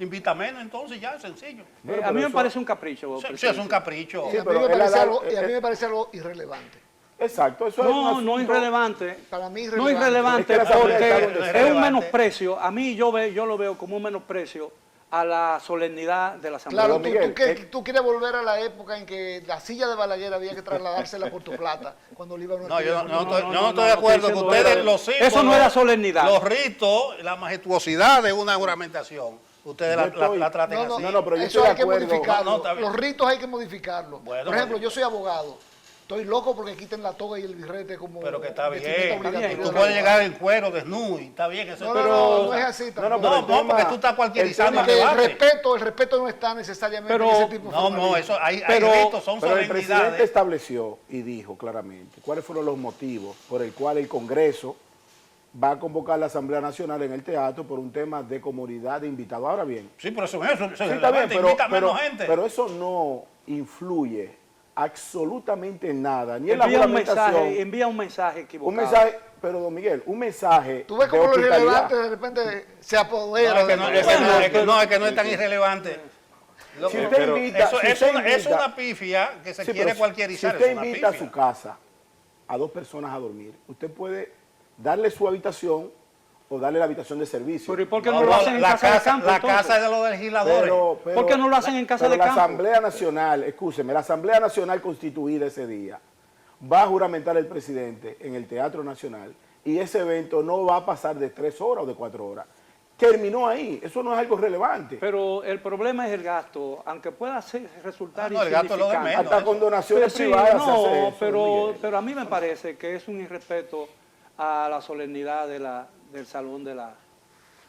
Invita menos, entonces ya, es sencillo. Bueno, a mí pero me eso- parece un capricho. Sí, es presidente. un capricho. Y a mí pero me él parece ha algo, dado- y a mí me parece algo irrelevante. Exacto, eso es un No, no asunto- irrelevante. Para mí No irrelevante Es que la Asamblea porque está donde es está. un menosprecio. A mí yo lo veo como un menosprecio a la solemnidad de la Asamblea. Claro, Pero, Miguel, tú quieres volver a la época en que la silla de Balaguer había que trasladársela a Puerto Plata cuando le iba a una No, yo no actividad. estoy de acuerdo estoy con diciendo ustedes, eso. los símbolos. Eso no era solemnidad. Los ritos, la majestuosidad de una juramentación. Ustedes Yo estoy- la traten No, así. No, pero yo eso estoy de hay que acuerdo. modificarlo. No, está bien. Los ritos hay que modificarlos. Bueno, Por ejemplo, bueno. yo soy abogado. Estoy loco porque quiten la toga y el birrete como Pero que está bien. vestimenta obligatoria Tú del puedes abogado. llegar en cuero, desnudo, y está bien. Eso No, pero, no es así No, no, tampoco. pero el no, tema- porque tú estás cualquierizando el Que el tema- debate. el respeto no está necesariamente Pero- en ese tipo de No, formalismo. eso, hay Pero- ritos, son Pero el presidente solemnidades. estableció y dijo claramente cuáles fueron los motivos por el cual el Congreso va a convocar la Asamblea Nacional en el teatro por un tema de comodidad de invitados. Ahora bien, Sí, pero eso sí, está bien, invita menos gente. pero eso no influye absolutamente en nada, ni en la Envía un mensaje equivocado. un mensaje, pero don Miguel, un mensaje Tú ves de como lo hospitalidad. irrelevante de repente se apodera. No, es que no, de- es que no es tan irrelevante. Lo Si que- usted pero invita, Eso si es usted es invita- una pifia que se Sí, quiere pero cualquierizar. Si usted es una invita a pifia. su casa a 2 personas a dormir, usted puede darle su habitación o darle la habitación de servicio. Pero ¿y por qué no No, lo hacen en la casa de campo? La entonces? casa es de los legisladores. ¿Por qué no lo hacen en casa pero de la campo? Asamblea Nacional, escúcheme, la Asamblea Nacional constituida ese día va a juramentar el presidente en el Teatro Nacional y ese evento no va a pasar de 3 horas o de 4 horas. Terminó ahí, eso no es algo relevante. Pero el problema es el gasto, aunque pueda resultar No, el gasto es lo de insignificante. menos. Hasta con donaciones Sí, privadas se no, hace eso, pero, Miguel. pero a mí me parece que es un irrespeto a la solemnidad del salón de la...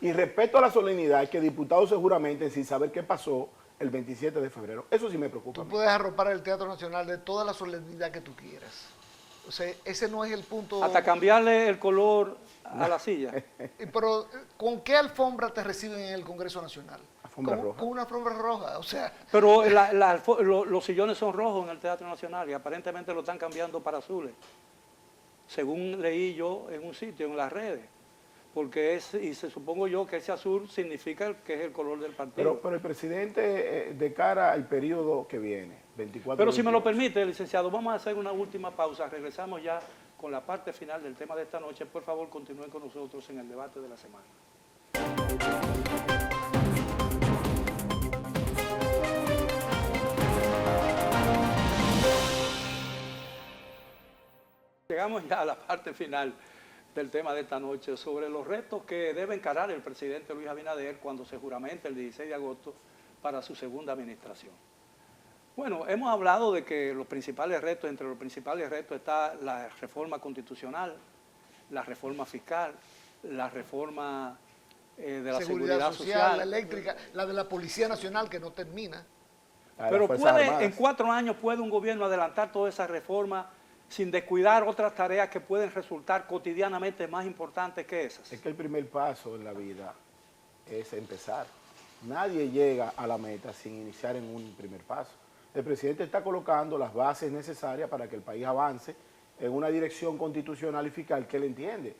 Y respecto a la solemnidad, que diputados se juramenten sin saber qué pasó el 27 de febrero. Eso sí me preocupa. Tú a mí. puedes arropar el Teatro Nacional de toda la solemnidad que tú quieras. O sea, ese no es el punto. Hasta cambiarle el color a la silla. Pero, ¿con qué alfombra te reciben en el Congreso Nacional? Alfombra con, roja. con una alfombra roja. O sea, Pero los sillones son rojos en el Teatro Nacional y aparentemente lo están cambiando para azules. Según leí yo en un sitio, en las redes. Porque y se supongo yo que ese azul significa que es el color del partido. Pero el presidente, de cara al periodo que viene, 24 Pero si me lo 28, permite, licenciado, vamos a hacer una última pausa. Regresamos ya con la parte final del tema de esta noche. Por favor, continúen con nosotros en el debate de la semana. Llegamos ya a la parte final del tema de esta noche sobre los retos que debe encarar el presidente Luis Abinader cuando se juramente el 16 de agosto para su segunda administración. Bueno, hemos hablado de que los principales retos, entre los principales retos está la reforma constitucional, la reforma fiscal, la reforma de la seguridad social. la eléctrica, la de la Policía Nacional que no termina. a las Pero Fuerzas Armadas. en 4 años puede un gobierno adelantar todas esas reformas sin descuidar otras tareas que pueden resultar cotidianamente más importantes que esas. Es que el primer paso en la vida es empezar. Nadie llega a la meta sin iniciar en un primer paso. El presidente está colocando las bases necesarias para que el país avance en una dirección constitucional y fiscal que él entiende.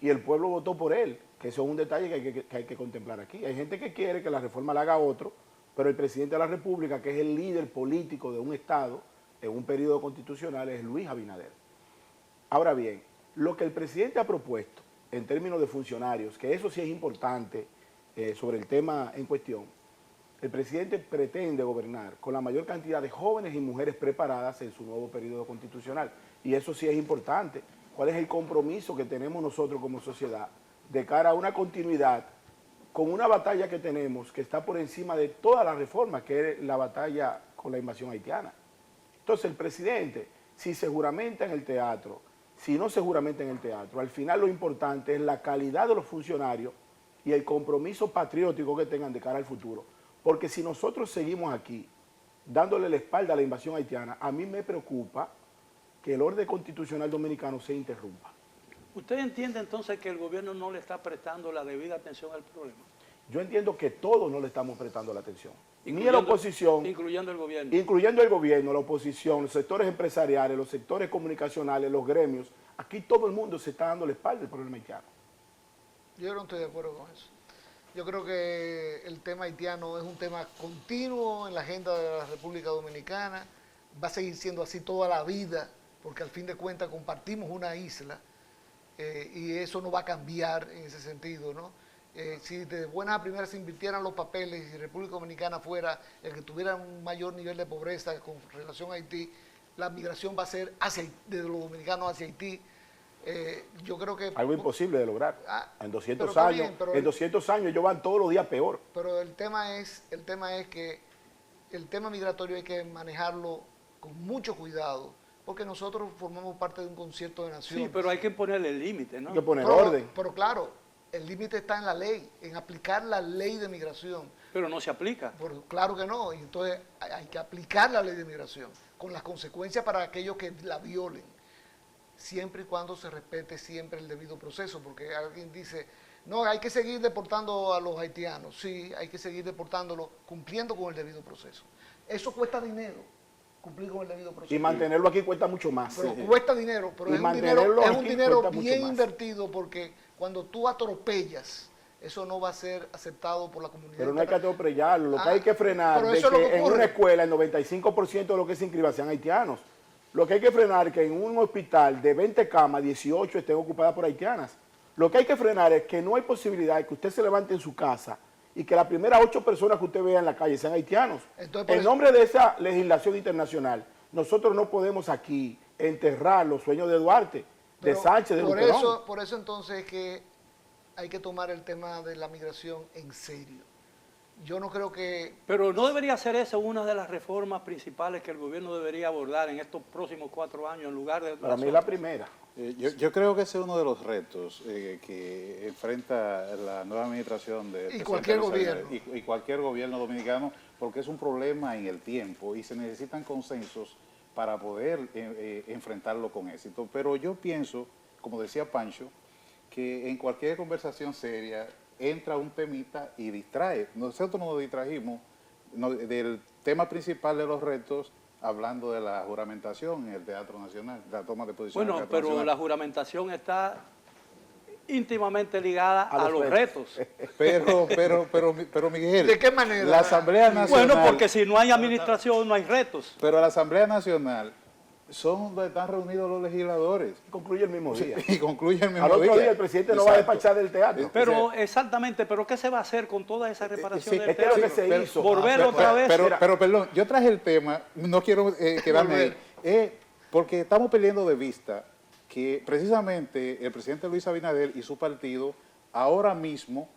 Y el pueblo votó por él, que eso es un detalle que hay que contemplar aquí. Hay gente que quiere que la reforma la haga otro, pero el presidente de la República, que es el líder político de un Estado en un periodo constitucional, es Luis Abinader. Ahora bien, lo que el presidente ha propuesto en términos de funcionarios, que eso sí es importante sobre el tema en cuestión, el presidente pretende gobernar con la mayor cantidad de jóvenes y mujeres preparadas en su nuevo periodo constitucional. Y eso sí es importante. ¿Cuál es el compromiso que tenemos nosotros como sociedad de cara a una continuidad con una batalla que tenemos que está por encima de todas las reformas, que es la batalla con la invasión haitiana? Entonces el presidente, si se juramenta en el teatro, si no se juramenta en el teatro, al final lo importante es la calidad de los funcionarios y el compromiso patriótico que tengan de cara al futuro. Porque si nosotros seguimos aquí dándole la espalda a la invasión haitiana, a mí me preocupa que el orden constitucional dominicano se interrumpa. ¿Usted entiende entonces que el gobierno no le está prestando la debida atención al problema? Yo entiendo que todos no le estamos prestando la atención. Ni la oposición, Incluyendo el gobierno. incluyendo el gobierno, la oposición, los sectores empresariales, los sectores comunicacionales, los gremios. Aquí todo el mundo se está dando la espalda al problema haitiano. Yo no estoy de acuerdo con eso. Yo creo que el tema haitiano es un tema continuo en la agenda de la República Dominicana. Va a seguir siendo así toda la vida, porque al fin de cuentas compartimos una isla y eso no va a cambiar en ese sentido, ¿no? Si de buenas a primeras se invirtieran los papeles y República Dominicana fuera el que tuviera un mayor nivel de pobreza con relación a Haití, la migración va a ser de los dominicanos hacia Haití. Yo creo que... Algo imposible de lograr. En 200 años, bien, pero en 200 años ellos van todos los días peor. Pero el tema es que el tema migratorio hay que manejarlo con mucho cuidado, porque nosotros formamos parte de un concierto de naciones. Sí, pero hay que ponerle límite, ¿no? Hay que poner Pero- orden. Pero claro, el límite está en la ley, en aplicar la ley de migración. Pero no se aplica. Claro que no, y entonces hay que aplicar la ley de migración, con las consecuencias para aquellos que la violen, siempre y cuando se respete siempre el debido proceso, porque alguien dice, no, hay que seguir deportando a los haitianos. Sí, hay que seguir deportándolos cumpliendo con el debido proceso. Eso cuesta dinero, cumplir con el debido proceso. Y mantenerlo aquí cuesta mucho más. Pero cuesta dinero, pero Y es un mantenerlo dinero aquí bien cuesta mucho más. invertido, porque cuando tú atropellas eso no va a ser aceptado por la comunidad. Pero no hay que atropellarlo, lo que hay que pero frenar es eso es lo que que en ocurre. una escuela el 95% de los que se inscriban sean haitianos. Lo que hay que frenar es que en un hospital de 20 camas, 18 estén ocupadas por haitianas. Lo que hay que frenar es que no hay posibilidad de que usted se levante en su casa y que las primeras 8 personas que usted vea en la calle sean haitianos. Entonces, por En eso- nombre de esa legislación internacional, nosotros no podemos aquí enterrar los sueños de Duarte, de Pero Sánchez, de por Luperón. eso, por eso entonces es que hay que tomar el tema de la migración en serio. Yo no creo que... Pero no debería ser esa una de las reformas principales que el gobierno debería abordar en estos próximos 4 años en lugar de... Para las mí es la otras. primera. Yo creo que ese es uno de los retos que enfrenta la nueva administración de Y presidente cualquier Luis gobierno. Abinader y cualquier gobierno dominicano, porque es un problema en el tiempo y se necesitan consensos para poder enfrentarlo con éxito. Pero yo pienso, como decía Pancho, que en cualquier conversación seria entra un temita y distrae. Nosotros nos distrajimos del tema principal de los retos, hablando de la juramentación en el Teatro Nacional, la toma de posición Bueno, del Teatro pero Nacional. la juramentación está íntimamente ligada A a los los retos. Pero Miguel, ¿De qué manera? la Asamblea Nacional, Bueno, porque si no hay administración, no hay retos. pero la Asamblea Nacional son donde están reunidos los legisladores Concluye el mismo día. y concluye el mismo Al otro día. día el presidente no va a Exacto. despachar del teatro. Pero exactamente, pero ¿qué se va a hacer con toda esa reparación Sí, del es que lo que teatro? se hizo. Volver Pero- otra vez. Pero, perdón, yo traje el tema, no quiero quedarme ahí, porque estamos perdiendo de vista que precisamente el presidente Luis Abinader y su partido ahora mismo,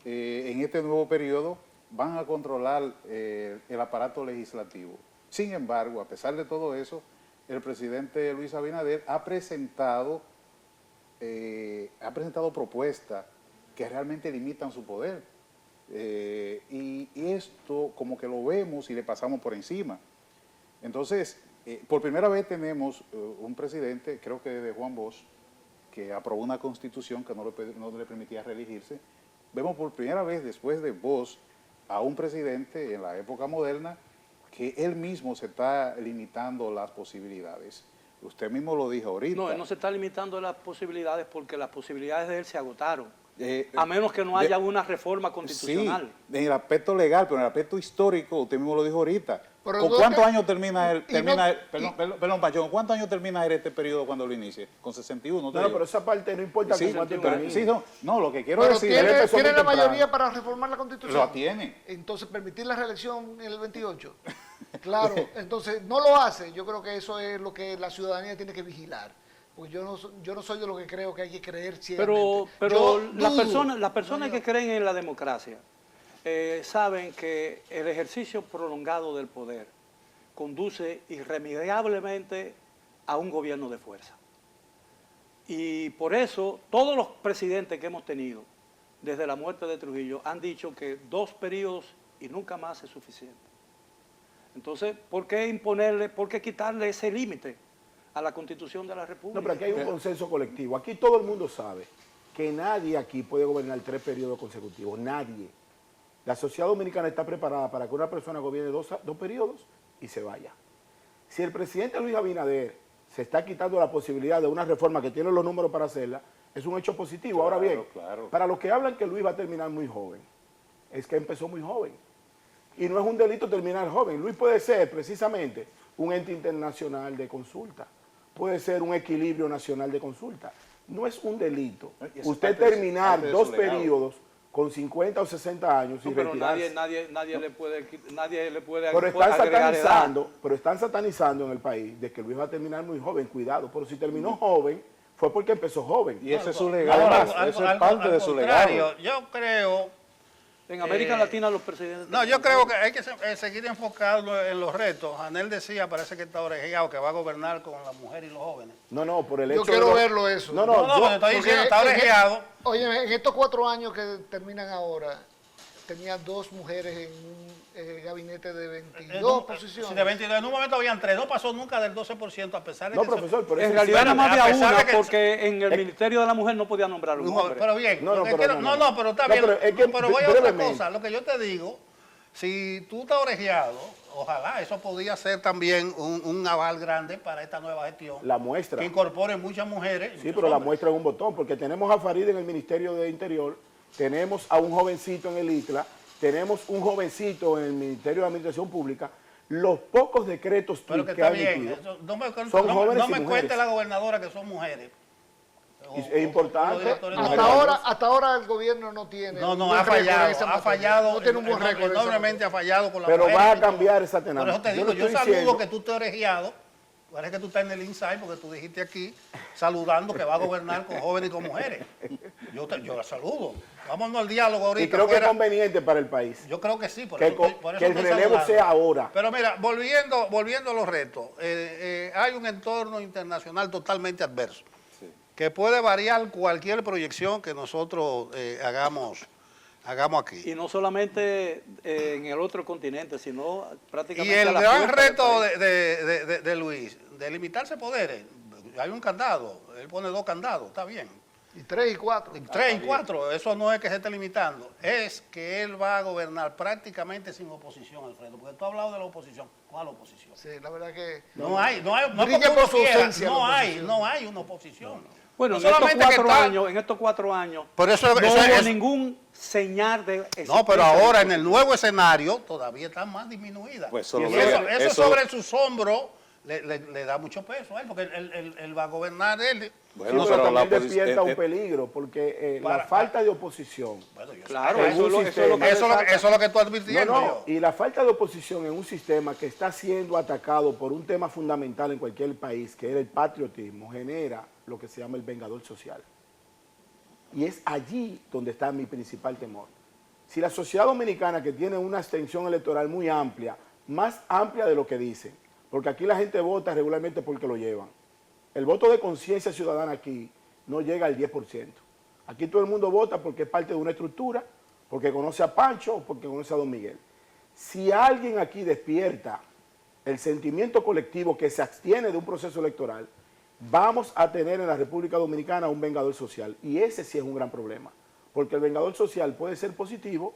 en este nuevo periodo, van a controlar el aparato legislativo. Sin embargo, a pesar de todo eso, el presidente Luis Abinader ha presentado propuestas que realmente limitan su poder. Y esto como que lo vemos y le pasamos por encima. Entonces, por primera vez tenemos un presidente, creo que de Juan Bosch, que aprobó una constitución que no le permitía reelegirse. Vemos por primera vez después de Bosch a un presidente en la época moderna que él mismo se está limitando las posibilidades. Usted mismo lo dijo ahorita. No, él no se está limitando las posibilidades porque las posibilidades de él se agotaron. Eh, A menos que no haya una reforma constitucional. Sí, en el aspecto legal, pero en el aspecto histórico, usted mismo lo dijo ahorita. Pero ¿Con no cuántos te- años termina él? y no- Perdón, Pacho, ¿con cuántos años termina él este periodo cuando lo inicie? Con 61, No, pero esa parte no importa Sí, con cuánto pero- termine. sí, no, lo que quiero Pero decir él tiene, empezó tiene muy la temprano. mayoría para reformar la Constitución. lo tiene. Entonces, permitir la reelección en el 28. Claro, entonces no lo hace. Yo creo que eso es lo que la ciudadanía tiene que vigilar. Porque yo no soy de lo que creo que hay que creer ciegamente. Pero Yo las dudo. personas No, que creen en la democracia saben que el ejercicio prolongado del poder conduce irremediablemente a un gobierno de fuerza. Y por eso todos los presidentes que hemos tenido desde la muerte de Trujillo han dicho que 2 periodos y nunca más es suficiente. Entonces, ¿por qué imponerle, por qué quitarle ese límite a la Constitución de la República? No, pero aquí hay un consenso colectivo. Aquí todo el mundo sabe que nadie aquí puede gobernar 3 periodos consecutivos. Nadie. La sociedad dominicana está preparada para que una persona gobierne 2 periodos y se vaya. Si el presidente Luis Abinader se está quitando la posibilidad de una reforma que tiene los números para hacerla, es un hecho positivo. Ahora bien, Claro. para los que hablan que Luis va a terminar muy joven, es que empezó muy joven. Y no es un delito terminar joven. Luis puede ser precisamente un ente internacional de consulta. Puede ser un equilibrio nacional de consulta. No es un delito. Y eso es Usted parte terminar de su 2 legado. periodos con 50 o 60 años y No, pero retirarse. nadie le puede Pero están agregar edad. satanizando en el país de que Luis va a terminar muy joven. Cuidado, pero si terminó joven, fue porque empezó joven. Y ese es su legado. Ahora, Eso es parte de su legado. yo creo... En América Latina los presidentes... No, yo creo que hay que seguir enfocado en los retos. Anel decía, parece que está orejeado, que va a gobernar con la mujer y los jóvenes. No, por el Yo hecho quiero de... verlo eso. No, No, yo- pero estoy diciendo, está orejeado. Oye, en estos 4 años que terminan ahora, tenía 2 mujeres en un gabinete de 22 posiciones. Sí, de 22. En un momento habían 3. No pasó nunca del 12%, a pesar de No, que... profesor, por eso... En realidad nada más a había pesar una de que- porque en el Ministerio de la Mujer no podía nombrar un hombre. Pero bien, No, lo no, que pero quiero- no, no, pero está no, bien. pero es que Pero voy a otra brevemente. cosa. Lo que yo te digo, si tú estás orejeado, ojalá eso podía ser también un aval grande para esta nueva gestión. La muestra. Que incorpore muchas mujeres. y Sí, muchos pero la hombres. muestra es un botón, porque tenemos a Farid en el Ministerio de Interior tenemos a un jovencito en el ICLA, tenemos un jovencito en el Ministerio de Administración Pública. Los pocos decretos Pero que que está ha bien. emitido Eso, no me jóvenes y cuente mujeres. la gobernadora que son mujeres. Es importante. los directores Hasta no- Hasta ahora el gobierno no tiene No, un ha buen récord en fallado, esa ha materia. fallado. No tiene un buen récord en esa Enormemente ha fallado con la Pero mujer va y a todo. cambiar esa Por tenacia. eso te Yo digo, no yo estoy saludo diciendo- que tú estés orejeado. Parece que tú estás en el inside porque tú dijiste aquí, saludando que va a gobernar con jóvenes y con mujeres. Yo la saludo. Vámonos al diálogo ahorita. Y creo que es fuera. conveniente para el país. Yo creo que sí, por Que, eso estoy- por eso que el estoy relevo saludando. sea ahora. Pero mira, volviendo a los retos, hay un entorno internacional totalmente adverso, que puede variar cualquier proyección que nosotros hagamos aquí. Y no solamente en el otro continente, sino prácticamente Y el a la gran puerta del reto país. de Luis, de limitarse poderes, hay un candado, él pone 2 candados, está bien. Y 3 y 4. 3 y 4, eso no es que se esté limitando, es que él va a gobernar prácticamente sin oposición, Alfredo, porque tú has hablado de la oposición. ¿Cuál oposición? Sí, la verdad que... No hay, no Brilla porque por uno su quiera, ausencia la oposición. no hay una oposición. Bueno, No en estos solamente que 4 está- años, en estos 4 años, Por eso, no eso hubo es- ningún señal de no, existencia pero de ahora en oposición. el nuevo escenario todavía está más disminuida. Pues Y solo eso, lo- eso eso- sobre sus hombros le da mucho peso a él, porque él va a gobernar él. Bueno, Sí, pero pero la también oposición- despierta un peligro, porque la falta de oposición. Bueno, yo sé Claro, que eso es lo que eso es lo que tú No, advirtiendo. no, y la falta de oposición en un sistema que está siendo atacado por un tema fundamental en cualquier país, que es el patriotismo, genera lo que se llama el vengador social. Y es allí donde está mi principal temor. Si la sociedad dominicana, que tiene una extensión electoral muy amplia, más amplia de lo que dicen, porque aquí la gente vota regularmente porque lo llevan. El voto de conciencia ciudadana aquí no llega al 10%. Aquí todo el mundo vota porque es parte de una estructura, porque conoce a Pancho o porque conoce a Don Miguel. Si alguien aquí despierta el sentimiento colectivo que se abstiene de un proceso electoral, vamos a tener en la República Dominicana un vengador social. Y ese sí es un gran problema, porque el vengador social puede ser positivo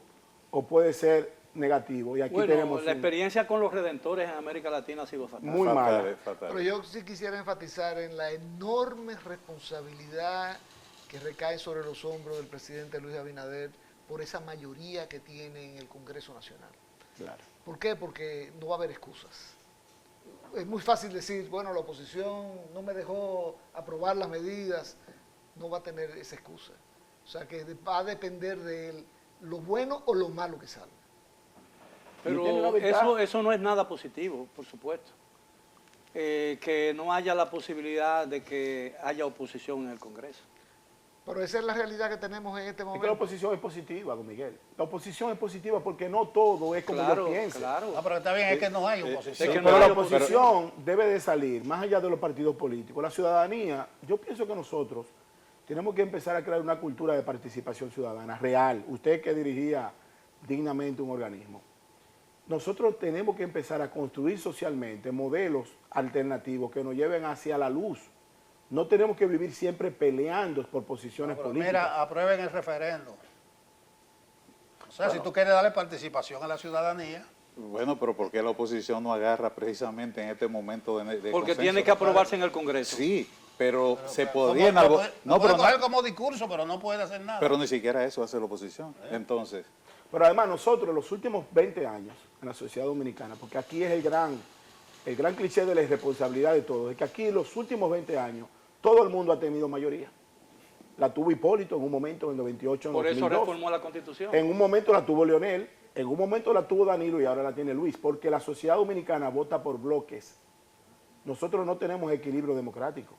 o puede ser negativo. Y aquí Bueno, tenemos la experiencia con los redentores en América Latina ha sido fatal. muy fatal, mala. fatal. Pero yo sí quisiera enfatizar en la enorme responsabilidad que recae sobre los hombros del presidente Luis Abinader por esa mayoría que tiene en el Congreso Nacional. Claro. ¿Por qué? Porque no va a haber excusas. Es muy fácil decir, bueno, la oposición no me dejó aprobar las medidas, no va a tener esa excusa. O sea que va a depender de él lo bueno o lo malo que salga. Y tiene Pero una ventaja. eso no es nada positivo, por supuesto. Que no haya la posibilidad de que haya oposición en el Congreso. Pero esa es la realidad que tenemos en este Es que la momento. oposición es positiva, don Miguel. La oposición es positiva porque no todo es como Claro, yo pienso. claro. No, pero está bien, es que no hay oposición. es que Pero no la hay oposición debe de salir más allá de los partidos políticos. La ciudadanía, yo pienso que nosotros tenemos que empezar a crear una cultura de participación ciudadana real. Usted que dirigía dignamente un organismo. Nosotros tenemos que empezar a construir socialmente modelos alternativos que nos lleven hacia la luz. No tenemos que vivir siempre peleando por posiciones Pero políticas. mira, aprueben el referendo. O sea, si tú quieres darle participación a la ciudadanía, Bueno, pero ¿por qué la oposición no agarra precisamente en este momento de Porque consenso? tiene que aprobarse en el Congreso. Sí, pero se como- podría en algo... no No, puede pero, coger como discurso, pero no puede hacer nada. pero ni siquiera eso hace la oposición. Entonces, Pero además nosotros los últimos 20 años en la sociedad dominicana, porque aquí es el gran cliché de la irresponsabilidad de todos, es que aquí los últimos 20 años todo el mundo ha tenido mayoría. La tuvo Hipólito en un momento, en el 98, en Por eso 2002. reformó la Constitución. En un momento la tuvo Leonel, en un momento la tuvo Danilo y ahora la tiene Luis, porque la sociedad dominicana vota por bloques. Nosotros no tenemos equilibrio democrático.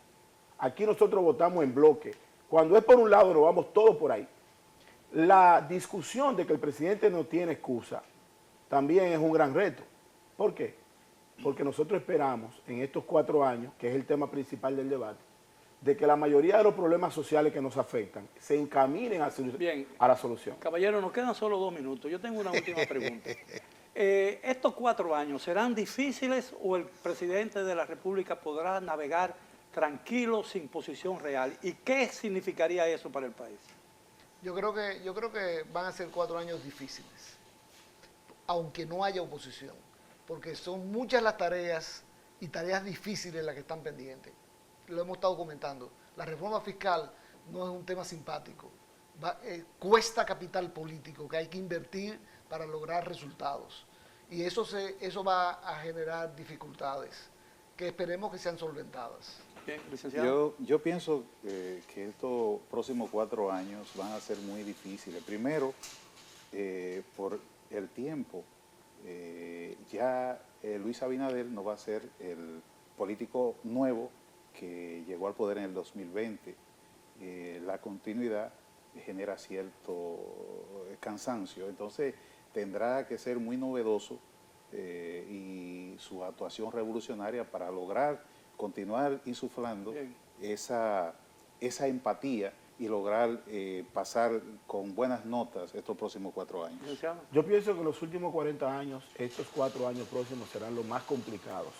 Aquí nosotros votamos en bloque. Cuando es por un lado nos vamos todos por ahí. La discusión de que el presidente no tiene excusa también es un gran reto. ¿Por qué? Porque nosotros esperamos en estos 4 años, que es el tema principal del debate, de que la mayoría de los problemas sociales que nos afectan se encaminen Bien. a la solución. Caballero, nos quedan solo 2 minutos. Yo tengo una última pregunta. ¿Estos 4 años serán difíciles o el presidente de la República podrá navegar tranquilo, sin posición real? ¿Y qué significaría eso para el país? Yo creo que van a ser 4 años difíciles, aunque no haya oposición, porque son muchas las tareas y tareas difíciles las que están pendientes. Lo hemos estado comentando. La reforma fiscal no es un tema simpático. cuesta capital político que hay que invertir para lograr resultados. Y eso va a generar dificultades que esperemos que sean solventadas. Bien, licenciado. Yo pienso que estos próximos 4 años van a ser muy difíciles. Primero, por el tiempo. Ya Luis Abinader no va a ser el político nuevo que llegó al poder en el 2020. La continuidad genera cierto cansancio, entonces tendrá que ser muy novedoso y su actuación revolucionaria para lograr continuar insuflando esa empatía y lograr pasar con buenas notas estos próximos 4 años. Licenciado. Yo pienso que los últimos 40 años, estos 4 años próximos serán los más complicados.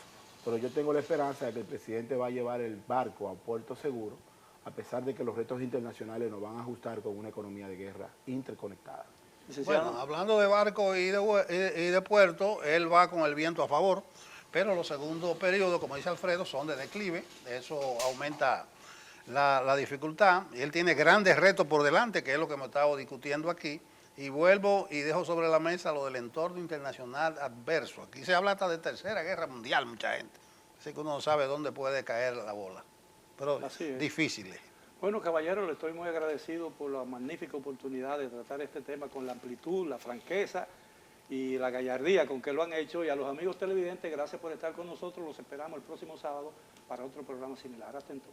Pero yo tengo la esperanza de que el presidente va a llevar el barco a puerto seguro, a pesar de que los retos internacionales nos van a ajustar con una economía de guerra interconectada. Licenciado. Bueno, hablando de barco y de puerto, él va con el viento a favor, pero los segundos periodos, como dice Alfredo, son de declive, eso aumenta la dificultad, y él tiene grandes retos por delante, que es lo que hemos estado discutiendo aquí, y vuelvo y dejo sobre la mesa lo del entorno internacional adverso. Aquí se habla hasta de tercera guerra mundial, mucha gente, así que uno no sabe dónde puede caer la bola, pero difíciles. Bueno, caballeros, le estoy muy agradecido por la magnífica oportunidad de tratar este tema con la amplitud, la franqueza y la gallardía con que lo han hecho. Y a los amigos televidentes, gracias por estar con nosotros. Los esperamos el próximo sábado para otro programa similar. Hasta entonces.